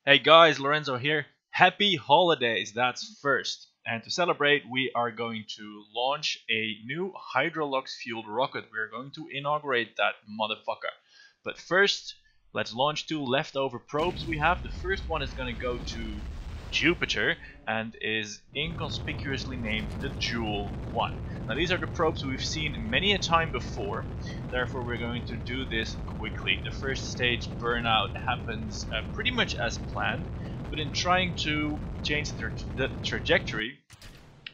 Hey guys, Lorenzo here. Happy holidays, that's first. And to celebrate, we are going to launch a new HydroLox fueled rocket. We're going to inaugurate that motherfucker. But first, let's launch two leftover probes we have. The first one is going to go to Jupiter and is inconspicuously named the Jewel 1. Now these are the probes we've seen many a time before, therefore we're going to do this quickly. The first stage burnout happens pretty much as planned, but in trying to change the trajectory,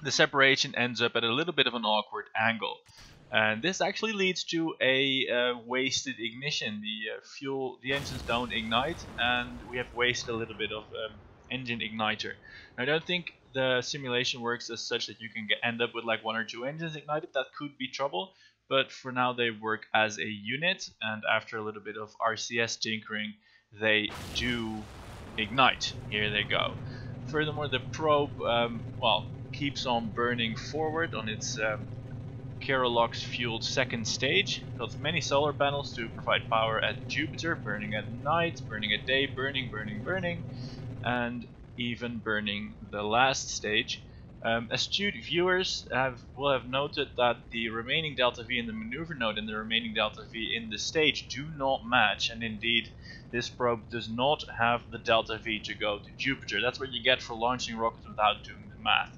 the separation ends up at a little bit of an awkward angle. And this actually leads to a wasted ignition. The engines don't ignite, and we have wasted a little bit of engine igniter. Now, I don't think the simulation works as such that you can end up with like one or two engines ignited. That could be trouble, but for now they work as a unit, and after a little bit of RCS tinkering, they do ignite. Here they go. Furthermore, the probe keeps on burning forward on its HydroLox fueled second stage. Builds many solar panels to provide power at Jupiter, burning at night, burning at day, burning, and even burning the last stage. Astute viewers will have noted that the remaining delta V in the maneuver node and the remaining delta V in the stage do not match, and indeed this probe does not have the delta V to go to Jupiter. That's what you get for launching rockets without doing the math.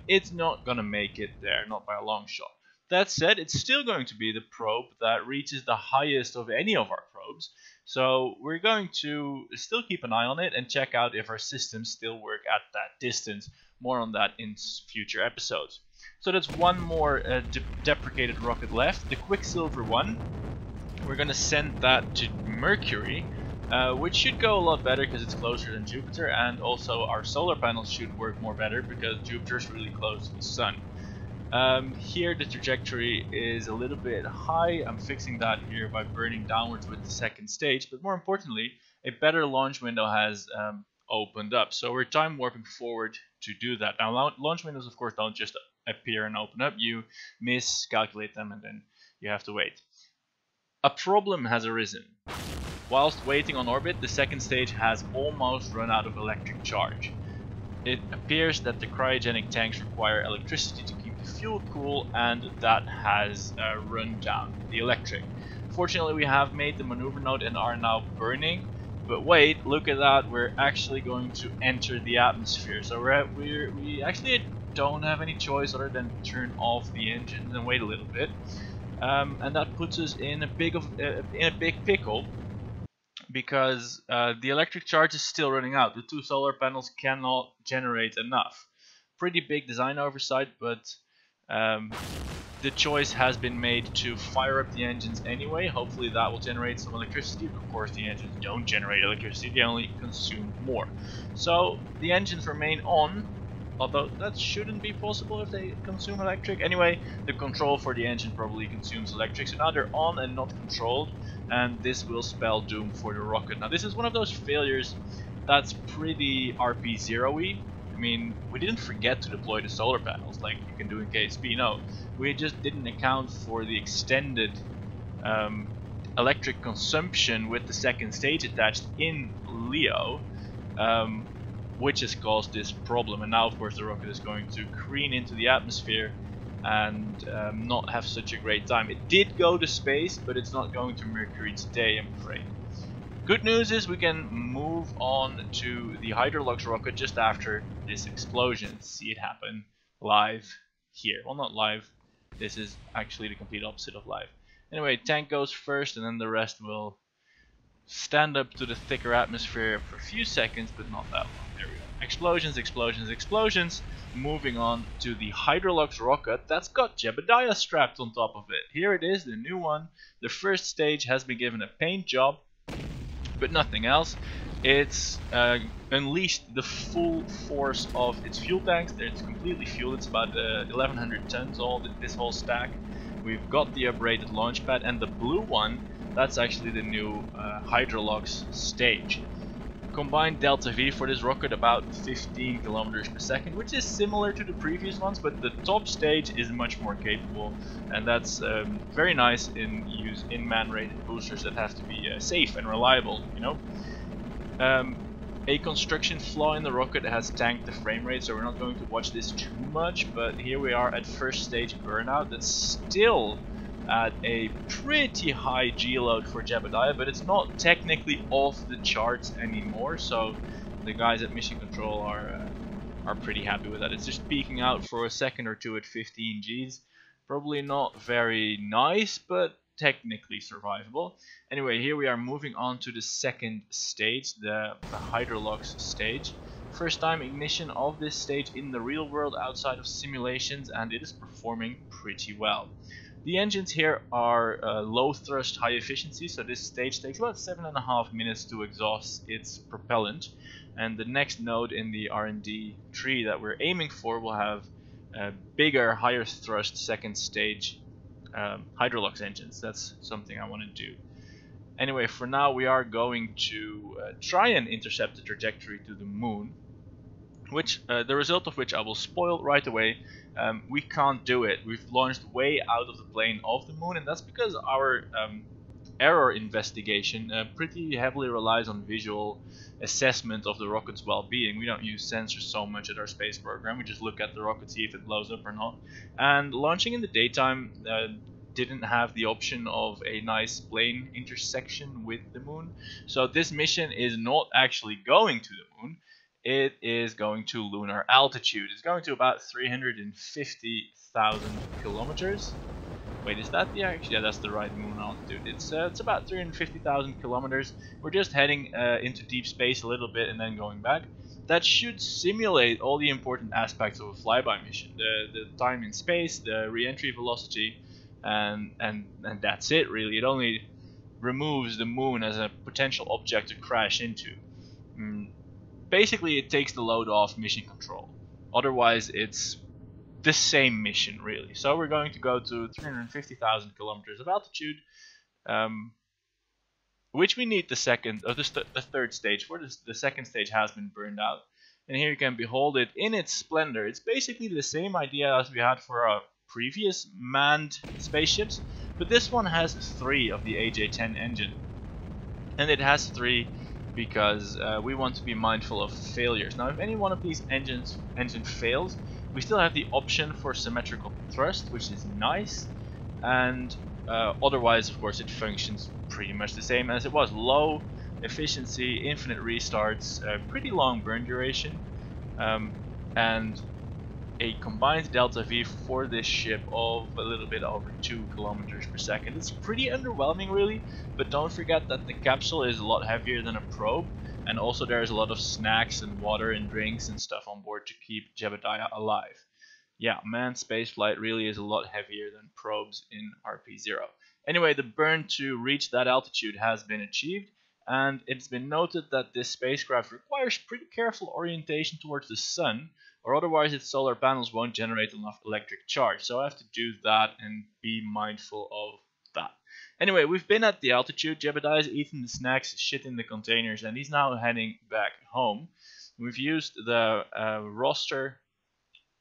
It's not gonna make it there, not by a long shot. That said, it's still going to be the probe that reaches the highest of any of our probes, so we're going to still keep an eye on it and check out if our systems still work at that distance. More on that in future episodes. So that's one more deprecated rocket left, the Quicksilver one. We're going to send that to Mercury, which should go a lot better because it's closer than Jupiter, and also our solar panels should work more better because Jupiter's really close to the Sun. Here the trajectory is a little bit high. I'm fixing that here by burning downwards with the second stage, but more importantly, a better launch window has opened up. So we're time warping forward to do that. Now launch windows of course don't just appear and open up, you miscalculate them and then you have to wait. A problem has arisen. Whilst waiting on orbit, the second stage has almost run out of electric charge. It appears that the cryogenic tanks require electricity to keep the fuel cool, and that has run down the electric. Fortunately, we have made the maneuver node and are now burning, but wait, look at that, we're actually going to enter the atmosphere. So we actually don't have any choice other than turn off the engines and wait a little bit, and that puts us in a big pickle. Because the electric charge is still running out. The two solar panels cannot generate enough. Pretty big design oversight, but the choice has been made to fire up the engines anyway. Hopefully that will generate some electricity. Of course the engines don't generate electricity, they only consume more. So the engines remain on, although that shouldn't be possible if they consume electric. Anyway, the control for the engine probably consumes electric, so now they're on and not controlled, and this will spell doom for the rocket. Now this is one of those failures that's pretty RP0-y. I mean, we didn't forget to deploy the solar panels like you can do in KSP, no. We just didn't account for the extended electric consumption with the second stage attached in Leo, which has caused this problem. And now of course the rocket is going to careen into the atmosphere and not have such a great time. It did go to space, but it's not going to Mercury today, I'm afraid. Good news is we can move on to the HydroLox rocket just after this explosion. See it happen live here. Well, not live, this is actually the complete opposite of live. Anyway, tank goes first and then the rest will stand up to the thicker atmosphere for a few seconds, but not that long. There we go. Explosions, explosions, explosions. Moving on to the HydroLox rocket that's got Jebediah strapped on top of it. Here it is, the new one. The first stage has been given a paint job, but nothing else. It's unleashed the full force of its fuel tanks. It's completely fueled. It's about 1100 tons, this whole stack. We've got the upgraded launch pad, and the blue one, that's actually the new HydroLox stage. Combined delta V for this rocket about 15 kilometers per second, which is similar to the previous ones, but the top stage is much more capable, and that's very nice in man-rated boosters that have to be safe and reliable, you know. A construction flaw in the rocket has tanked the frame rate, so we're not going to watch this too much, but here we are at first stage burnout. That's still at a pretty high G load for Jebediah, but it's not technically off the charts anymore, so the guys at Mission Control are pretty happy with that. It's just peaking out for a second or two at 15 Gs. Probably not very nice, but technically survivable. Anyway, here we are moving on to the second stage, the HydroLox stage. First time ignition of this stage in the real world outside of simulations, and it is performing pretty well. The engines here are low thrust, high efficiency, so this stage takes about 7.5 minutes to exhaust its propellant. And the next node in the R&D tree that we're aiming for will have bigger, higher thrust second stage HydroLox engines. That's something I want to do. Anyway, for now we are going to try and intercept the trajectory to the moon, which the result of which I will spoil right away. We can't do it. We've launched way out of the plane of the moon, and that's because our error investigation pretty heavily relies on visual assessment of the rocket's well-being. We don't use sensors so much at our space program. We just look at the rocket, see if it blows up or not. And launching in the daytime didn't have the option of a nice plane intersection with the moon. So this mission is not actually going to the moon. It is going to lunar altitude. It's going to about 350,000 kilometers. Wait, is that the actual? Yeah, that's the right moon altitude. It's about 350,000 kilometers. We're just heading into deep space a little bit and then going back. That should simulate all the important aspects of a flyby mission: the time in space, the re-entry velocity, and that's it really. It only removes the moon as a potential object to crash into. Basically, it takes the load off mission control. Otherwise, it's the same mission really. So we're going to go to 350,000 kilometers of altitude, which we need the third stage for. The second stage has been burned out, and here you can behold it in its splendor. It's basically the same idea as we had for our previous manned spaceships, but this one has 3 of the AJ-10 engine, and it has 3 because we want to be mindful of failures. Now, if any one of these engine fails, we still have the option for symmetrical thrust, which is nice, and otherwise, of course, it functions pretty much the same as it was. Low efficiency, infinite restarts, pretty long burn duration, and a combined delta V for this ship of a little bit over 2 kilometers per second. It's pretty underwhelming really, but don't forget that the capsule is a lot heavier than a probe, and also there's a lot of snacks and water and drinks and stuff on board to keep Jebediah alive. Yeah, manned spaceflight really is a lot heavier than probes in RP0. Anyway, the burn to reach that altitude has been achieved, and it's been noted that this spacecraft requires pretty careful orientation towards the sun, or otherwise its solar panels won't generate enough electric charge. So I have to do that and be mindful of that. Anyway, we've been at the altitude. Jebediah's eaten the snacks, shit in the containers, and he's now heading back home. We've used the roster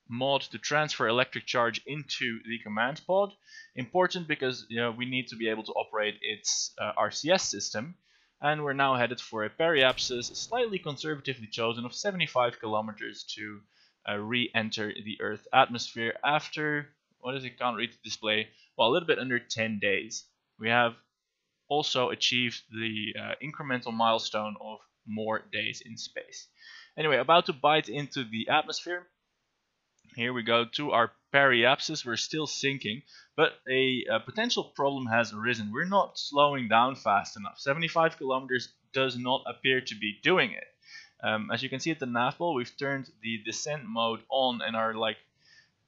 mod to transfer electric charge into the command pod. Important because we need to be able to operate its RCS system. And we're now headed for a periapsis, slightly conservatively chosen, of 75 kilometers to re-enter the Earth atmosphere after, what is it, can't read the display, well, a little bit under 10 days. We have also achieved the incremental milestone of more days in space. Anyway, about to bite into the atmosphere. Here we go to our periapsis. We're still sinking, but a potential problem has arisen. We're not slowing down fast enough. 75 kilometers does not appear to be doing it. As you can see at the nav ball, we've turned the descent mode on and are like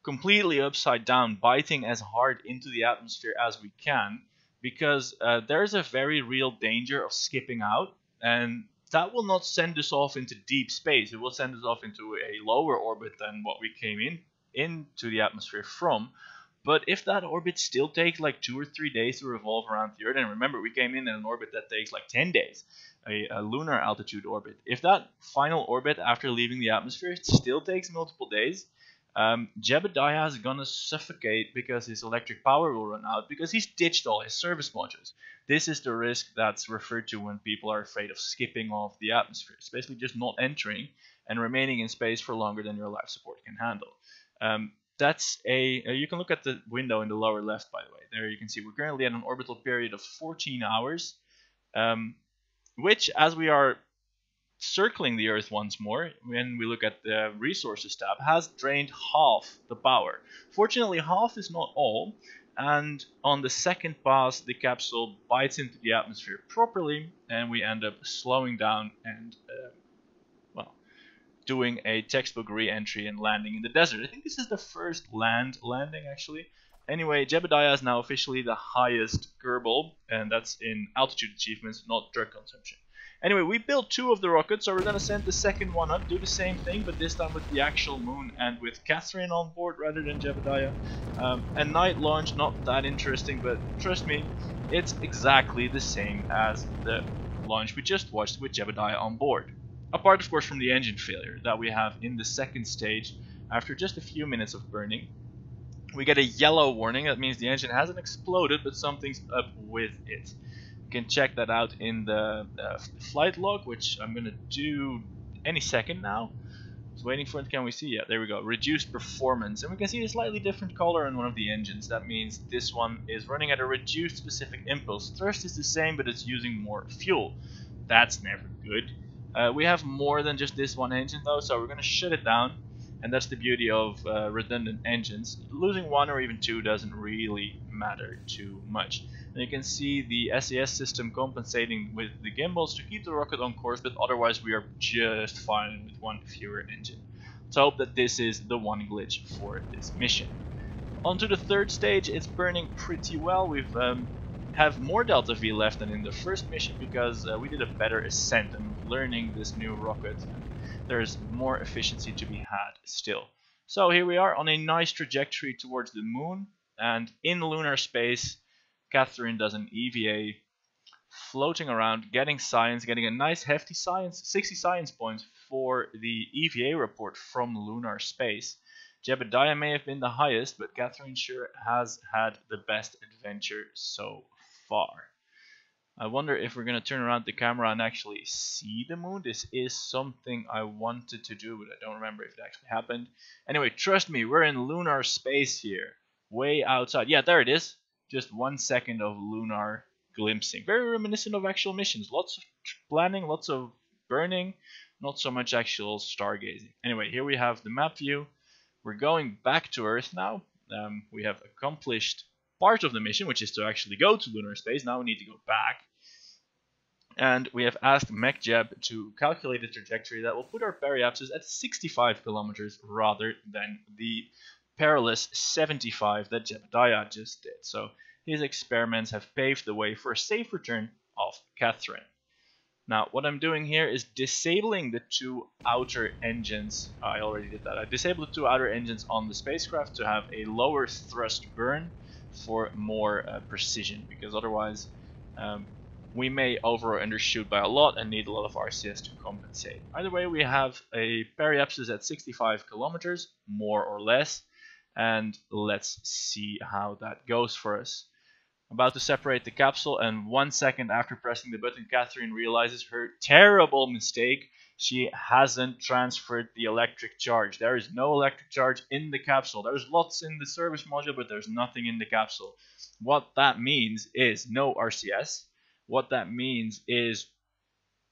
completely upside down, biting as hard into the atmosphere as we can, because there's a very real danger of skipping out, and that will not send us off into deep space. It will send us off into a lower orbit than what we came into the atmosphere from. But if that orbit still takes like 2 or 3 days to revolve around the Earth, and remember we came in an orbit that takes like 10 days, a lunar altitude orbit. If that final orbit after leaving the atmosphere still takes multiple days, Jebediah is gonna suffocate because his electric power will run out because he's ditched all his service modules. This is the risk that's referred to when people are afraid of skipping off the atmosphere. It's basically just not entering and remaining in space for longer than your life support can handle. That's you can look at the window in the lower left, by the way. There you can see we're currently at an orbital period of 14 hours, which, as we are circling the Earth once more, when we look at the resources tab, has drained half the power. Fortunately, half is not all, and on the second pass, the capsule bites into the atmosphere properly, and we end up slowing down and, well, doing a textbook re-entry and landing in the desert. I think this is the first landing, actually. Anyway, Jebediah is now officially the highest Kerbal, and that's in altitude achievements, not drug consumption. Anyway, we built 2 of the rockets, so we're going to send the second one up, do the same thing, but this time with the actual moon and with Catherine on board rather than Jebediah. A night launch, not that interesting, but trust me, it's exactly the same as the launch we just watched with Jebediah on board. Apart, of course, from the engine failure that we have in the second stage after just a few minutes of burning. We get a yellow warning, that means the engine hasn't exploded, but something's up with it. You can check that out in the flight log, which I'm going to do any second now. Just waiting for it. Can we see? Yeah, there we go. Reduced performance. And we can see a slightly different color on one of the engines. That means this one is running at a reduced specific impulse. Thrust is the same, but it's using more fuel. That's never good. We have more than just this one engine though, so we're going to shut it down. And that's the beauty of redundant engines. Losing 1 or even 2 doesn't really matter too much. And you can see the SAS system compensating with the gimbals to keep the rocket on course, but otherwise we are just fine with 1 fewer engine. Let's hope that this is the one glitch for this mission. On to the third stage. It's burning pretty well. We've have more Delta V left than in the first mission because we did a better ascent and learning this new rocket. There's more efficiency to be had still. So here we are on a nice trajectory towards the moon, and in lunar space, Catherine does an EVA, floating around, getting science, getting a nice hefty science, 60 science points for the EVA report from lunar space. Jebediah may have been the highest, but Catherine sure has had the best adventure so far. I wonder if we're going to turn around the camera and actually see the moon. This is something I wanted to do, but I don't remember if it actually happened. Anyway, trust me, we're in lunar space here. Way outside. Yeah, there it is. Just 1 second of lunar glimpsing. Very reminiscent of actual missions. Lots of planning, lots of burning, not so much actual stargazing. Anyway, here we have the map view. We're going back to Earth now. We have accomplished part of the mission, which is to actually go to lunar space. Now we need to go back. And we have asked MechJeb to calculate a trajectory that will put our periapsis at 65 kilometers rather than the perilous 75 that Jebediah just did. So his experiments have paved the way for a safe return of Catherine. Now, what I'm doing here is disabling the 2 outer engines. I already did that. I disabled the 2 outer engines on the spacecraft to have a lower thrust burn for more precision, because otherwise we may over or undershoot by a lot and need a lot of RCS to compensate. Either way, we have a periapsis at 65 kilometers, more or less, and let's see how that goes for us. About to separate the capsule, and 1 second after pressing the button, Catherine realizes her terrible mistake. She hasn't transferred the electric charge. There is no electric charge in the capsule. There's lots in the service module, but there's nothing in the capsule. What that means is no RCS. What that means is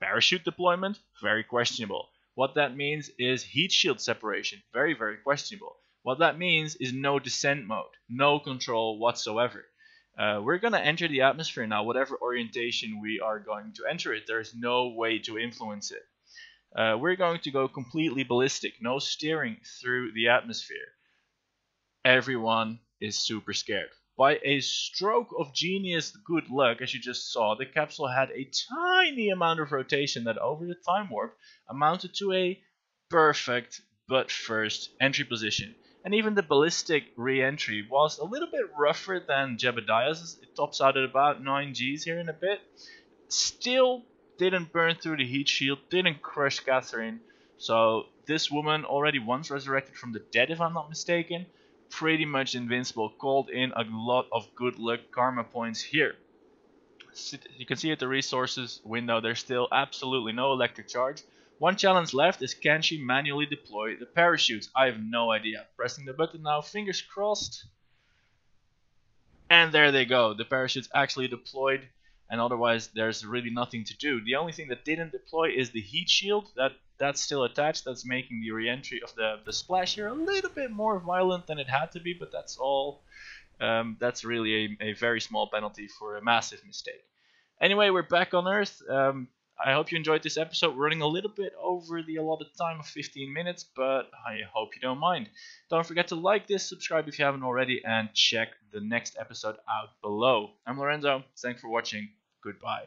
parachute deployment, very questionable. What that means is heat shield separation, very, very questionable. What that means is no descent mode, no control whatsoever. We're going to enter the atmosphere now, whatever orientation we are going to enter it. There is no way to influence it. We're going to go completely ballistic, no steering through the atmosphere. Everyone is super scared. By a stroke of genius good luck, as you just saw, the capsule had a tiny amount of rotation that over the time warp amounted to a perfect but first entry position. And even the ballistic re-entry was a little bit rougher than Jebediah's. It tops out at about 9 Gs here in a bit. Still didn't burn through the heat shield, didn't crush Catherine. So this woman already once resurrected from the dead, if I'm not mistaken. Pretty much invincible. Called in a lot of good luck karma points here. You can see at the resources window there's still absolutely no electric charge. One challenge left is, can she manually deploy the parachutes? I have no idea. Pressing the button now, fingers crossed. And there they go. The parachutes actually deployed, and otherwise there's really nothing to do. The only thing that didn't deploy is the heat shield. That's still attached. That's making the re-entry of the splash here a little bit more violent than it had to be, but that's all. That's really a very small penalty for a massive mistake. Anyway, we're back on Earth. I hope you enjoyed this episode. We're running a little bit over the allotted time of 15 minutes, but I hope you don't mind. Don't forget to like this, subscribe if you haven't already, and check the next episode out below. I'm Lorenzo. Thanks for watching. Goodbye.